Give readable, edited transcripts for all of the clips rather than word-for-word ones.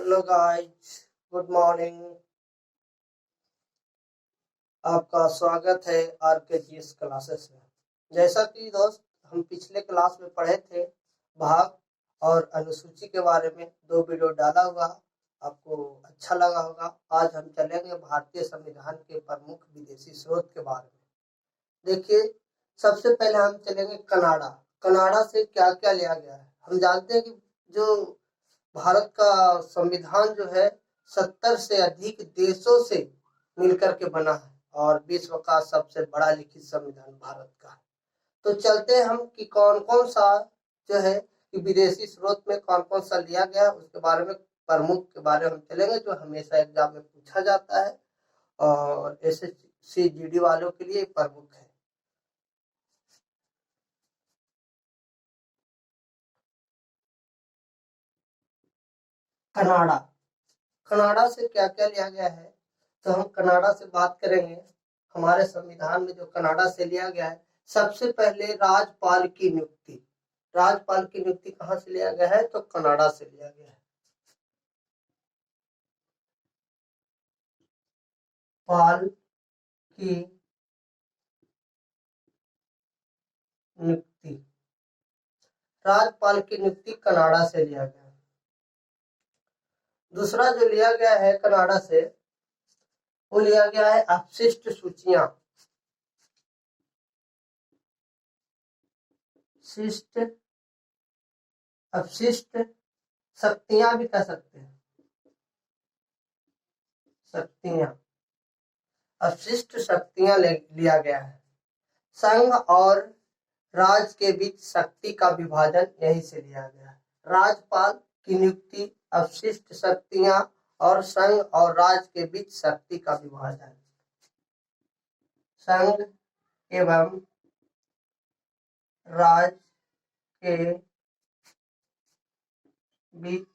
Hello guys, good morning. आपका स्वागत है आरकेजीएस क्लासेस में। जैसा कि दोस्त हम पिछले क्लास में पढ़े थे, भाग और अनुसूची के बारे में 2 वीडियो डाला हुआ, आपको अच्छा लगा होगा। आज हम चलेंगे भारतीय संविधान के प्रमुख विदेशी स्रोत के बारे में। देखिए, सबसे पहले हम चलेंगे कनाडा। कनाडा से क्या क्या लिया गया है। हम जानते हैं कि जो भारत का संविधान जो है 70 से अधिक देशों से मिलकर के बना है और विश्व का सबसे बड़ा लिखित संविधान भारत का है। तो चलते हैं हम कि कौन कौन सा जो है कि विदेशी स्रोत में कौन कौन सा लिया गया, उसके बारे में प्रमुख के बारे में हम चलेंगे, जो हमेशा एग्जाम में पूछा जाता है और एसएससी जीडी वालों के लिए प्रमुख है। कनाडा। कनाडा से क्या क्या लिया गया है, तो हम कनाडा से बात करेंगे। हमारे संविधान में जो कनाडा से लिया गया है, सबसे पहले राज्यपाल की नियुक्ति। राज्यपाल की नियुक्ति कहाँ से लिया गया है, तो कनाडा से लिया गया है। पाल की नियुक्ति, राज्यपाल की नियुक्ति कनाडा से लिया गया है। दूसरा जो लिया गया है कनाडा से, वो लिया गया है अपशिष्ट सूचियां। शिष्ट, अपशिष्ट शक्तियां भी कह सकते हैं, शक्तियां, अपशिष्ट शक्तियां लिया गया है। संघ और राज्य के बीच शक्ति का विभाजन यहीं से लिया गया है। राज्यपाल की नियुक्ति, अपशिष्ट शक्तियां और संघ और राज्य के बीच शक्ति का विभाजन। संघ एवं राज्य के बीच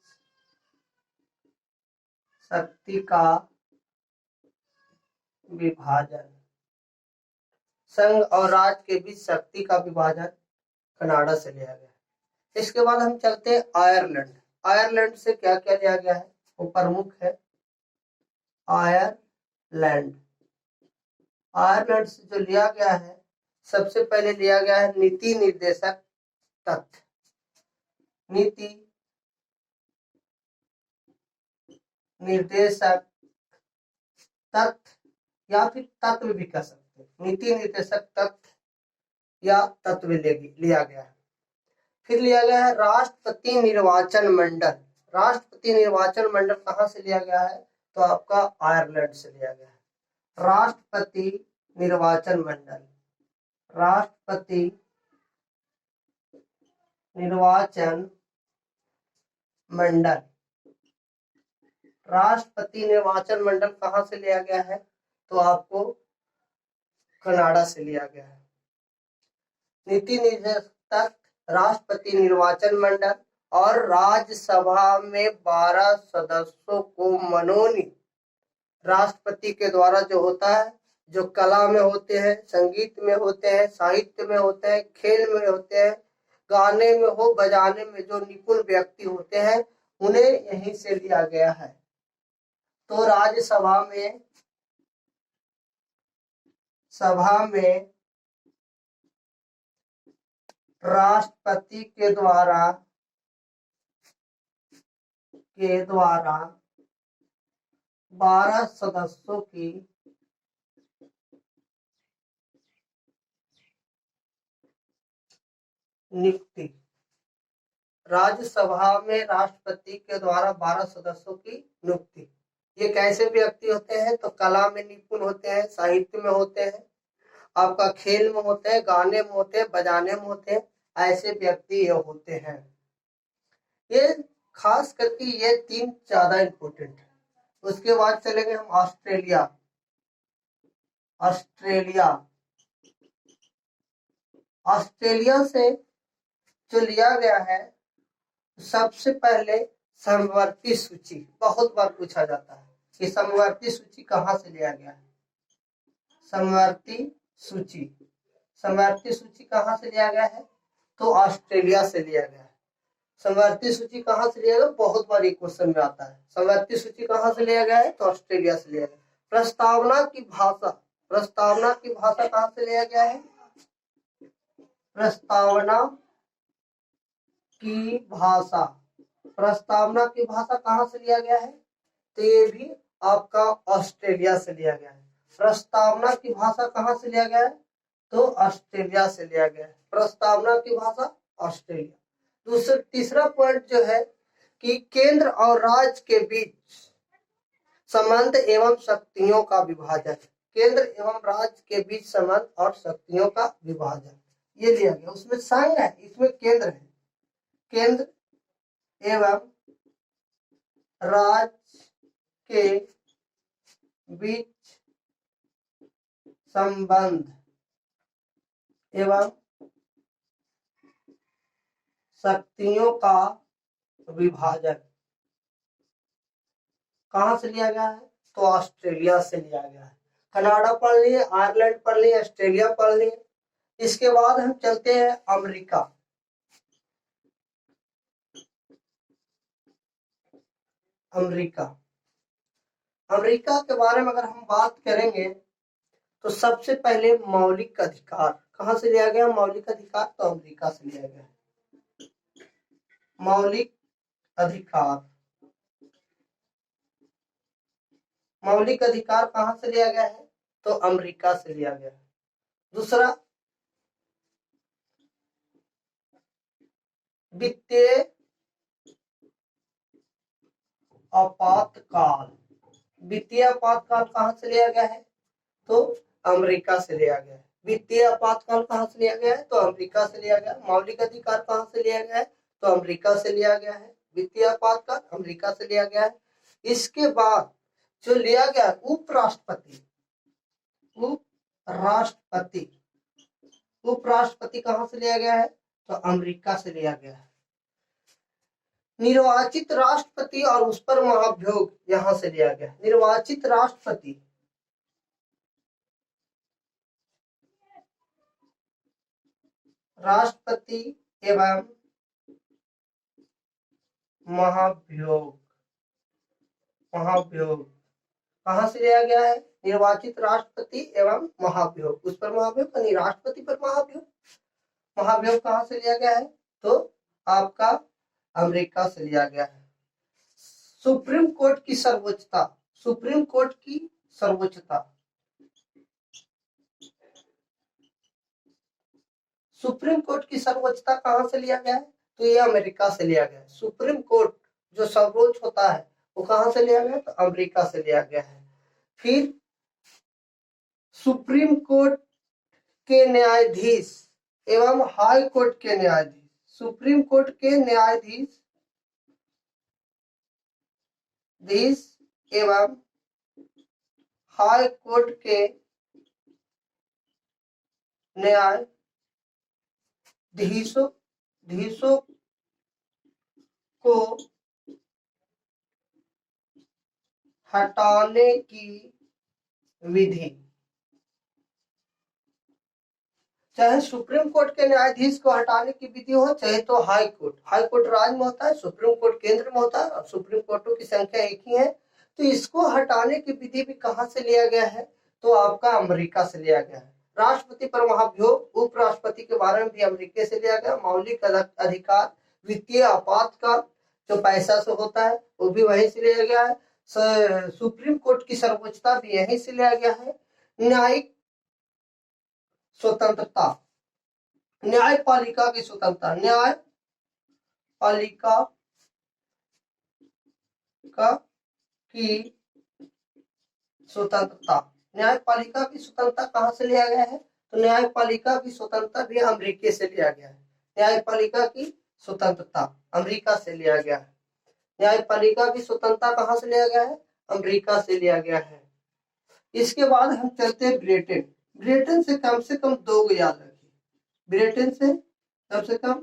शक्ति का विभाजन। संघ और राज्य के बीच शक्ति का विभाजन कनाडा से लिया गया। इसके बाद हम चलते हैं आयरलैंड। आयरलैंड से क्या क्या लिया गया है, वो प्रमुख है। आयरलैंड, आयरलैंड से जो लिया गया है, सबसे पहले लिया गया है नीति निर्देशक तथ्य। नीति निर्देशक तथ्य या फिर तत्व भी कह सकते हैं। नीति निर्देशक तथ्य या तत्व लिया गया है। फिर लिया गया है राष्ट्रपति निर्वाचन मंडल। राष्ट्रपति निर्वाचन मंडल कहाँ से लिया गया है, तो आपका आयरलैंड से लिया गया है। राष्ट्रपति निर्वाचन मंडल, राष्ट्रपति निर्वाचन मंडल, राष्ट्रपति निर्वाचन मंडल कहाँ से लिया गया है, तो आपको कनाडा से लिया गया है। नीति निर्देशक, राष्ट्रपति निर्वाचन मंडल और राज्यसभा में 12 सदस्यों को मनोनीत राष्ट्रपति के द्वारा जो होता है, जो कला में होते हैं, संगीत में होते हैं, साहित्य में होते हैं, खेल में होते हैं, गाने में हो, बजाने में जो निपुण व्यक्ति होते हैं, उन्हें यहीं से लिया गया है। तो राज्यसभा में राष्ट्रपति के द्वारा 12 सदस्यों की नियुक्ति। राज्यसभा में राष्ट्रपति के द्वारा 12 सदस्यों की नियुक्ति। ये कैसे व्यक्ति होते हैं, तो कला में निपुण होते हैं, साहित्य में होते हैं, आपका खेल में होते हैं, गाने में होते हैं, बजाने में होते हैं, ऐसे व्यक्ति ये होते हैं। ये खास करके ये 3 ज्यादा इंपोर्टेंट है। उसके बाद चलेंगे हम ऑस्ट्रेलिया। ऑस्ट्रेलिया, ऑस्ट्रेलिया से जो लिया गया है, सबसे पहले समवर्ती सूची। बहुत बार पूछा जाता है कि समवर्ती सूची कहाँ से लिया गया है। समवर्ती सूची, समवर्ती सूची कहाँ से लिया गया है, तो ऑस्ट्रेलिया से लिया गया है। समवर्ती सूची कहाँ से लिया गया, बहुत बार ये क्वेश्चन में आता है। समवर्ती सूची कहाँ से लिया गया है, तो ऑस्ट्रेलिया से लिया गया। प्रस्तावना की भाषा, प्रस्तावना की भाषा कहाँ से लिया गया है, प्रस्तावना की भाषा, प्रस्तावना की भाषा कहाँ से लिया गया है, तो ये भी आपका ऑस्ट्रेलिया से लिया गया है। प्रस्तावना की भाषा कहाँ से लिया गया है, तो ऑस्ट्रेलिया से लिया गया है। प्रस्तावना की भाषा ऑस्ट्रेलिया। दूसरा तीसरा पॉइंट जो है कि केंद्र और राज्य के बीच संबंध एवं शक्तियों का विभाजन, केंद्र एवं राज्य के बीच संबंध और शक्तियों का विभाजन, ये लिया गया। उसमें संघ है, इसमें केंद्र है। केंद्र एवं राज्य के बीच संबंध एवं शक्तियों का विभाजन कहाँ से लिया गया है, तो ऑस्ट्रेलिया से लिया गया है। कनाडा पढ़ लिए, आयरलैंड पढ़ लिए, ऑस्ट्रेलिया पढ़ लिए। इसके बाद हम चलते हैं अमेरिका। अमेरिका, अमेरिका के बारे में अगर हम बात करेंगे तो सबसे पहले मौलिक अधिकार कहाँ से लिया गया, मौलिक अधिकार तो अमेरिका से लिया गया। मौलिक अधिकार, मौलिक अधिकार कहाँ से लिया गया है, तो अमेरिका से लिया गया है। दूसरा वित्तीय आपातकाल, वित्तीय आपातकाल कहाँ से लिया गया है, तो अमेरिका से लिया गया है। वित्तीय आपातकाल कहाँ से लिया गया है, तो अमेरिका से लिया गया। मौलिक अधिकार कहाँ से लिया गया है, तो अमेरिका से लिया गया है। वित्तीय आपातकाल अमेरिका से लिया गया है। इसके बाद जो लिया गया उपराष्ट्रपति, उपराष्ट्रपति, उपराष्ट्रपति कहाँ से लिया गया है, तो अमेरिका से लिया गया है। निर्वाचित राष्ट्रपति और उस पर महाभियोग यहां से लिया गया। निर्वाचित राष्ट्रपति, राष्ट्रपति एवं महाभियोग, महाभियोग कहां से लिया गया है, निर्वाचित राष्ट्रपति एवं महाभियोग, उस पर महाभियोग यानी राष्ट्रपति पर महाभियोग। महाभियोग कहां से लिया गया है, तो आपका अमेरिका से लिया गया है। सुप्रीम कोर्ट की सर्वोच्चता, सुप्रीम कोर्ट की सर्वोच्चता, सुप्रीम कोर्ट की सर्वोच्चता कहां से लिया गया है, तो ये अमेरिका से लिया गया है। सुप्रीम कोर्ट जो सर्वोच्च होता है वो कहां से लिया गया, तो अमेरिका से लिया गया है। फिर सुप्रीम कोर्ट के न्यायाधीश एवं हाई कोर्ट के न्यायाधीश, सुप्रीम कोर्ट के न्यायाधीश एवं हाई कोर्ट के न्यायाधीशों को हटाने की विधि, चाहे सुप्रीम कोर्ट के न्यायाधीश को हटाने की विधि हो, चाहे तो हाई कोर्ट, हाई कोर्ट राज्य में होता है, सुप्रीम कोर्ट केंद्र में होता है और सुप्रीम कोर्टों की संख्या एक ही है। तो इसको हटाने की विधि भी कहां से लिया गया है, तो आपका अमेरिका से लिया गया है। राष्ट्रपति पर महाभियोग, उपराष्ट्रपति के बारे में भी अमेरिका से लिया गया। मौलिक अधिकार, वित्तीय आपातकाल जो पैसा से होता है वो भी वहीं से लिया गया है। सुप्रीम कोर्ट की सर्वोच्चता भी यहीं से लिया गया है। न्यायिक स्वतंत्रता, न्यायपालिका की स्वतंत्रता, न्यायपालिका की स्वतंत्रता, न्यायपालिका की स्वतंत्रता कहां से लिया गया है, तो न्यायपालिका की स्वतंत्रता भी अमेरिका से लिया गया है। न्यायपालिका की स्वतंत्रता अमेरिका से लिया गया है। न्यायपालिका की स्वतंत्रता कहां से लिया गया है, अमेरिका से लिया गया है। इसके बाद हम चलते हैं ब्रिटेन। ब्रिटेन से कम 2 गो याद रखिए, ब्रिटेन से कम से कम,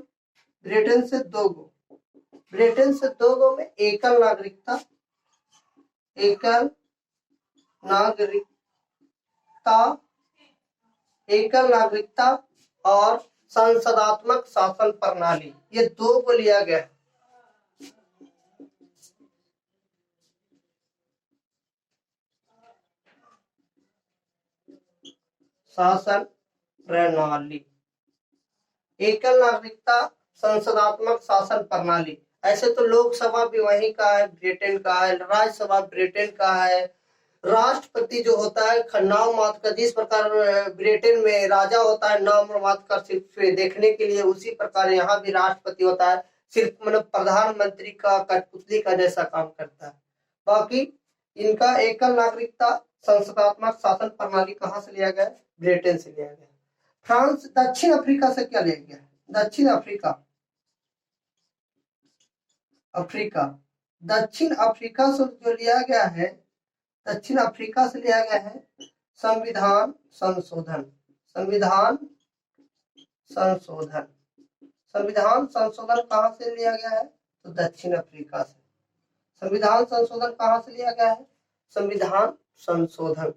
ब्रिटेन से 2 गो, ब्रिटेन से 2 गो में एकल नागरिकता, एकल नागरिकता, एकल नागरिकता और संसदात्मक शासन प्रणाली, ये 2 को लिया गया है। शासन प्रणाली, एकल नागरिकता संसदात्मक शासन प्रणाली। ऐसे तो लोकसभा भी वहीं का है, ब्रिटेन का है, राज्यसभा ब्रिटेन का है, राष्ट्रपति जो होता है नाम मात्र का, जिस प्रकार ब्रिटेन में राजा होता है नाम मात्र का सिर्फ देखने के लिए, उसी प्रकार यहाँ भी राष्ट्रपति होता है, सिर्फ मतलब प्रधानमंत्री का कठपुतली का जैसा काम करता है। बाकी इनका एकल नागरिकता संसदात्मक शासन प्रणाली कहाँ से लिया गया? ब्रिटेन से लिया गया। फ्रांस, दक्षिण अफ्रीका से क्या लिया गया? दक्षिण अफ्रीका, दक्षिण अफ्रीका से जो लिया गया है, दक्षिण अफ्रीका से लिया गया है संविधान संशोधन। संविधान संशोधन, संविधान संशोधन कहाँ से लिया गया है? तो दक्षिण अफ्रीका से। संविधान संशोधन कहाँ से लिया गया है? संविधान संशोधन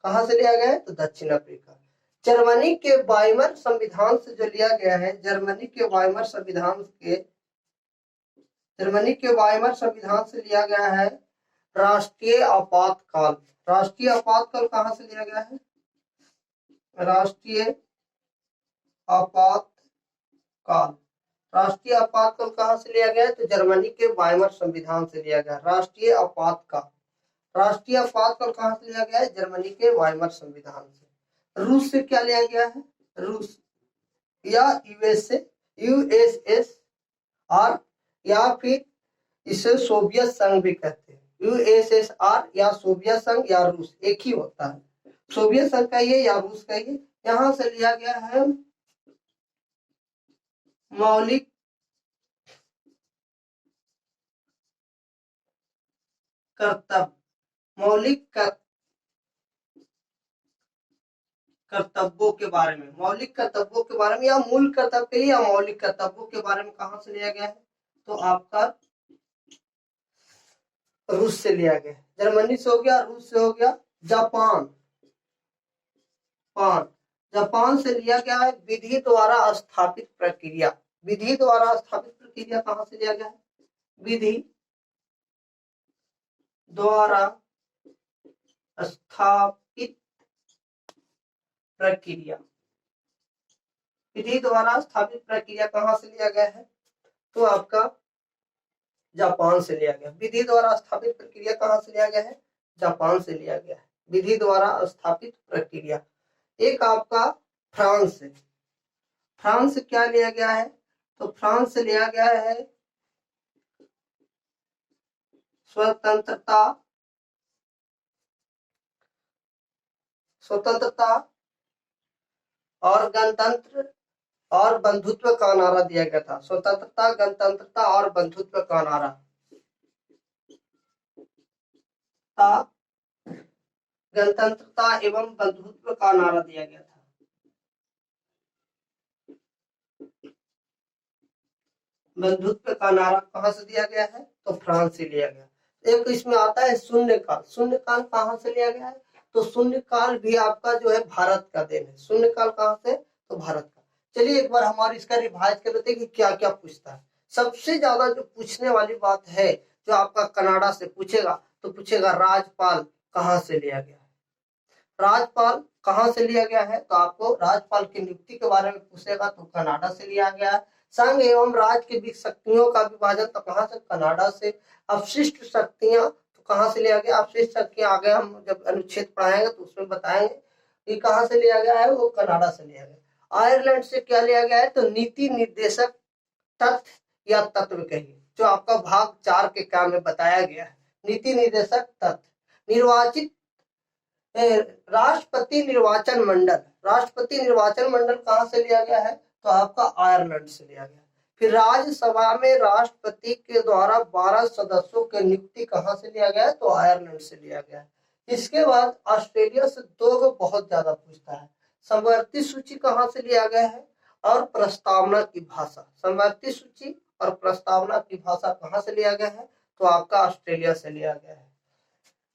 कहाँ से लिया गया है? तो दक्षिण अफ्रीका। जर्मनी के वाइमर संविधान से जो लिया गया है, जर्मनी के वाइमर संविधान से लिया गया है राष्ट्रीय आपातकाल। राष्ट्रीय आपातकाल कहाँ से लिया गया है? राष्ट्रीय आपातकाल, राष्ट्रीय आपातकाल कहाँ से लिया गया है? तो जर्मनी के वाइमर संविधान से लिया गया राष्ट्रीय आपातकाल। राष्ट्रीय आपातकाल कहाँ से लिया गया है? जर्मनी के वाइमर संविधान से। रूस से क्या लिया गया है? रूस या यूएसएसआर, या फिर इसे सोवियत संघ भी कहते हैं। यूएसएसआर या सोवियत संघ या रूस एक ही होता है। सोवियत संघ का ये या रूस का ये। यहां से लिया गया है मौलिक कर्तव्य, कर्तव्यों के बारे में, मौलिक कर्तव्यों के बारे में, या मूल कर्तव्य या मौलिक कर्तव्यों के बारे में कहां से लिया गया है? तो आपका रूस से लिया गया। जर्मनी से हो गया, रूस से हो गया। जापान से लिया गया है विधि द्वारा स्थापित प्रक्रिया। विधि द्वारा स्थापित प्रक्रिया कहां से लिया गया है? विधि द्वारा स्थापित प्रक्रिया, विधि द्वारा स्थापित प्रक्रिया कहां से लिया गया है? तो आपका जापान से लिया गया। विधि द्वारा स्थापित प्रक्रिया कहां से लिया गया है? जापान से लिया गया है विधि द्वारा स्थापित प्रक्रिया। एक आपका फ्रांस से, फ्रांस से क्या लिया गया है? तो फ्रांस से लिया गया है स्वतंत्रता और गणतंत्र और बंधुत्व का नारा दिया गया था। स्वतंत्रता, गणतंत्रता और बंधुत्व का नारा, गणतंत्रता एवं बंधुत्व का नारा दिया गया था। बंधुत्व का नारा कहां से दिया गया है? तो फ्रांस से लिया गया। एक इसमें आता है शून्यकाल। शून्यकाल कहां से लिया गया है? तो शून्यकाल भी आपका जो है भारत का देन है। शून्यकाल कहां से? तो भारत का। चलिए एक बार हमारी इसका रिवाइज कर लेते हैं कि क्या क्या पूछता है। सबसे ज्यादा जो पूछने वाली बात है, जो आपका कनाडा से पूछेगा, तो पूछेगा राज्यपाल कहां से लिया गया है। राज्यपाल कहां से लिया गया है? तो आपको राज्यपाल की नियुक्ति के बारे में पूछेगा तो कनाडा से लिया गया है। संघ एवं राज्य के बीच शक्तियों का विभाजन तो कहां से? कनाडा से। अपशिष्ट शक्तियां तो कहां से लिया गया? अपशिष्ट शक्तियां आगे हम जब अनुच्छेद पढ़ाएंगे तो उसमें बताएंगे ये कहां से लिया गया है, वो कनाडा से लिया गया। आयरलैंड से क्या लिया गया है? तो नीति निर्देशक तथ्य या तत्व कहिए, जो आपका भाग 4 के काम में बताया गया है। नीति निर्देशक तथ्य। निर्वाचित राष्ट्रपति निर्वाचन मंडल, राष्ट्रपति निर्वाचन मंडल कहां से लिया गया है? तो आपका आयरलैंड से लिया गया। फिर राज्यसभा में राष्ट्रपति के द्वारा 12 सदस्यों की नियुक्ति कहां से लिया गया है? तो आयरलैंड से लिया गया है। इसके बाद ऑस्ट्रेलिया से 2 बहुत ज्यादा पूछता है। समवर्ती सूची कहां से लिया गया है? और प्रस्तावना की भाषा। समवर्ती सूची और प्रस्तावना की भाषा कहां से लिया गया है? तो आपका ऑस्ट्रेलिया से लिया गया है।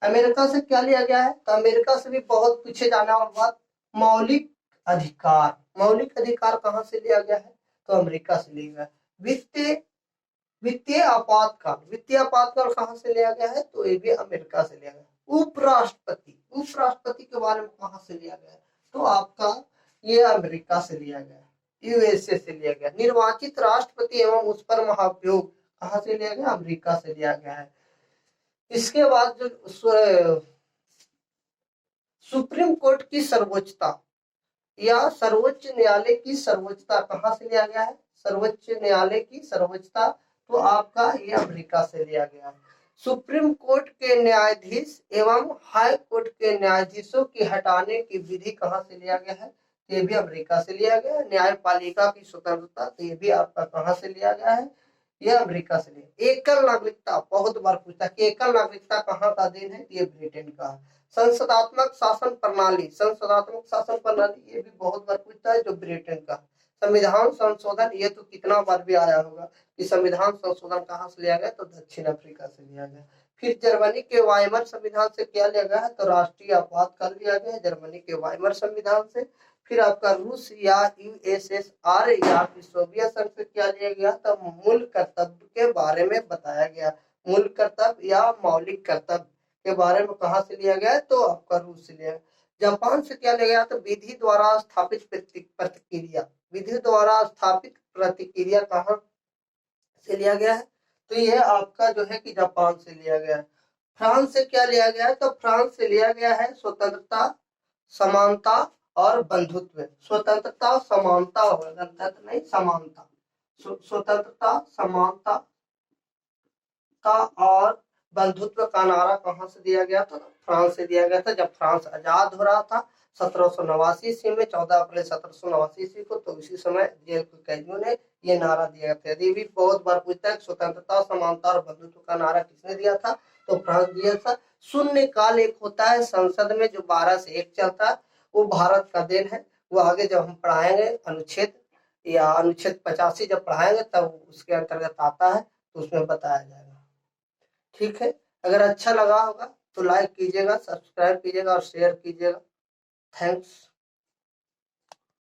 अमेरिका से क्या लिया गया है? तो अमेरिका से भी बहुत पूछे जाने वाली बात, मौलिक अधिकार। मौलिक अधिकार कहां से लिया गया है? तो अमेरिका से लिया गया। वित्तीय आपातकाल, वित्तीय आपातकाल कहां से लिया गया है? तो ये भी अमेरिका से लिया गया। उपराष्ट्रपति, उपराष्ट्रपति के बारे में कहां से लिया गया है? तो आपका ये अमेरिका से लिया गया, यूएसए से लिया गया। निर्वाचित राष्ट्रपति एवं उस पर महाभियोग कहाँ से लिया गया, अमेरिका से लिया गया है। इसके बाद जो सुप्रीम कोर्ट की सर्वोच्चता या सर्वोच्च न्यायालय की सर्वोच्चता कहाँ से लिया गया है, सर्वोच्च न्यायालय की सर्वोच्चता तो आपका ये अमेरिका से लिया गया है। सुप्रीम कोर्ट के न्यायाधीश एवं हाई कोर्ट के न्यायाधीशों की हटाने की विधि कहाँ से लिया गया है, ये भी अमेरिका से लिया गया है। न्यायपालिका की स्वतंत्रता तो ये भी आपका कहाँ से लिया गया है, यह अमेरिका से लिया। एकल नागरिकता बहुत बार पूछता कि एकल नागरिकता कहाँ का देन है, ये ब्रिटेन का है। संसदात्मक शासन प्रणाली, संसदात्मक शासन प्रणाली ये भी बहुत बार पूछता है, जो ब्रिटेन का। संविधान संशोधन ये तो कितना बार भी आया होगा कि संविधान संशोधन कहाँ से लिया गया, तो दक्षिण अफ्रीका से लिया गया। फिर जर्मनी के वाइमर संविधान से क्या लिया गया है, तो राष्ट्रीय आपातकाल लिया गया है जर्मनी के वाइमर संविधान से। फिर आपका रूस या यूएसएसआर या सोवियत संघ से क्या लिया गया, तो मूल कर्तव्य के बारे में बताया गया। मूल कर्तव्य या मौलिक कर्तव्य के बारे में कहाँ से लिया गया है, तो आपका रूस से लिया गया। जापान से क्या लिया गया, तो विधि द्वारा स्थापित प्रतिक्रिया, विधि द्वारा स्थापित प्रतिक्रिया कहाँ से लिया गया है, तो यह आपका जो है कि जापान से लिया गया है। फ्रांस से क्या लिया गया है, तो फ्रांस से लिया गया है स्वतंत्रता, समानता और बंधुत्व। स्वतंत्रता समानता होगा, गणतंत्र नहीं, समानता। स्वतंत्रता समानता का और बंधुत्व का नारा कहाँ से दिया गया था, फ्रांस से दिया गया था। जब फ्रांस आजाद हो रहा था 1789 ईस्वी में, 14 अप्रैल 1789 ईस्वी को, तो उसी समय जेल के कैदियों ने ये नारा दिया था। यदि भी बहुत बार पूछता है स्वतंत्रता समानता और बंधुत्व का नारा किसने दिया था, तो फ्रांस दिया था। शून्य काल एक होता है संसद में जो 12 से 1 चलता है, वो भारत का देन है। वो आगे जब हम पढ़ाएंगे अनुच्छेद या अनुच्छेद 85 जब पढ़ाएंगे तब उसके अंतर्गत आता है, तो उसमें बताया जाएगा। ठीक है, अगर अच्छा लगा होगा तो लाइक कीजिएगा, सब्सक्राइब कीजिएगा और शेयर कीजिएगा। थैंक्स।